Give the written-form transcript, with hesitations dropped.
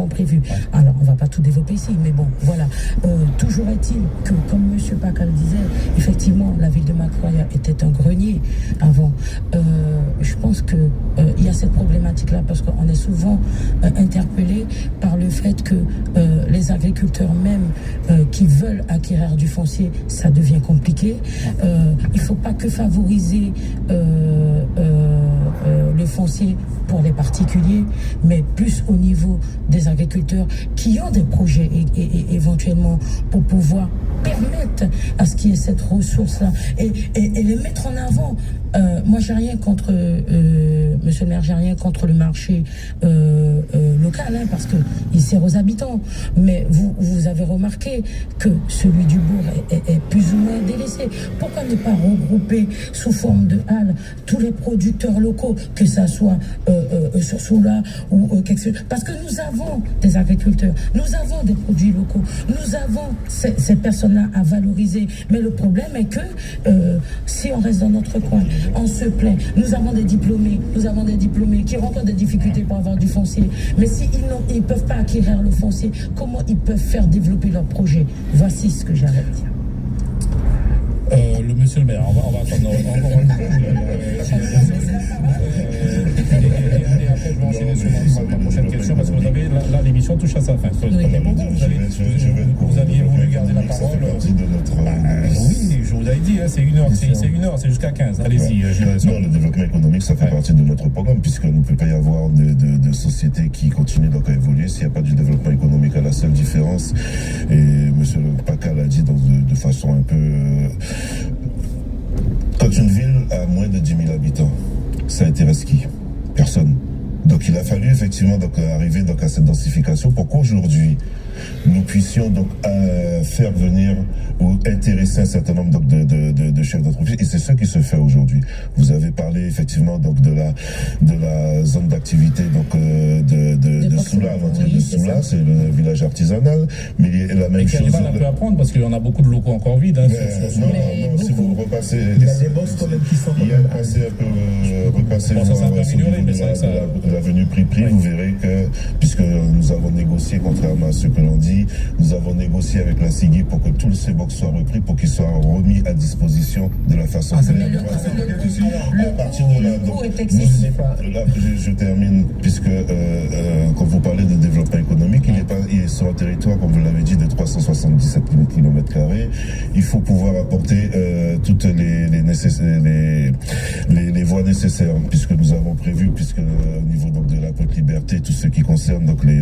avons prévu. Alors, on ne va pas tout développer ici, mais bon, voilà. Toujours est-il que, comme M. Pacal disait, effectivement, la ville de Macroya était un grenier avant. Je pense qu'il y a cette problématique-là parce qu'on est souvent interpellé par le fait que les agriculteurs même qui veulent acquérir du foncier, ça devient compliqué. Il ne faut pas que favoriser le foncier pour les particuliers, mais plus au niveau des agriculteurs qui ont des projets et éventuellement pour pouvoir permettre à ce qu'il y ait cette ressource-là et les mettre en avant. Moi, j'ai rien contre, monsieur le maire, j'ai rien contre le marché local, hein, parce qu'il sert aux habitants. Mais vous avez remarqué que celui du bourg est plus ou moins délaissé. Pourquoi ne pas regrouper sous forme de halles tous les producteurs locaux, que ça soit sur Soula ou quelque chose? Parce que nous avons des agriculteurs, nous avons des produits locaux, nous avons ces personnes-là à valoriser. Mais le problème est que si on reste dans notre coin, on se plaint. Nous avons des diplômés qui rencontrent des difficultés pour avoir du foncier. Mais s'ils ne peuvent pas acquérir le foncier, comment ils peuvent faire développer leur projet? Voici ce que j'avais à dire. Le monsieur le maire, on va attendre encore un peu. Et après, je vais enchaîner sur ma prochaine question parce que vous avez là l'émission touche à sa fin. Vous aviez voulu garder la parole. Oui, je vous avais dit, c'est 1 heure, c'est jusqu'à 15. Allez-y. Non, le développement économique, ça fait partie de notre programme puisqu'il ne peut pas y avoir de société qui continue donc à évoluer s'il n'y a pas du développement économique. À la seule différence, et monsieur le Pacal l'a dit de façon un peu... Quand une ville a moins de 10 000 habitants, ça intéresse qui? Personne. Donc il a fallu effectivement arriver à cette densification pour qu'aujourd'hui nous puissions donc faire venir ou intéresser un certain nombre donc, de chefs d'entreprise, et c'est ce qui se fait aujourd'hui. Vous avez parlé effectivement donc de la zone d'activité donc de Soula, l'entrée de Soula, c'est le village artisanal, mais il y a la même chose. Il y a un peu à prendre parce qu'il y en a beaucoup de locaux encore vides. Hein, non, si vous repassez, il y a des bosses quand même qui sont. Il y a repassez bon, ça s'est un peu amélioré, mais c'est vrai que ça. L'avenue Prix, vous verrez que puisque nous avons négocié, contrairement à ce que l'on dit, nous avons négocié avec la SIGI pour que tous ces box soient repris, pour qu'ils soient remis à disposition de la façon à partir de là, donc, je termine, puisque quand vous parlez de développement économique, il est sur un territoire, comme vous l'avez dit, de 377 km². Il faut pouvoir apporter toutes les voies nécessaires, puisque nous avons prévu, puisque au niveau donc, de la Côte Liberté, tout ce qui concerne donc les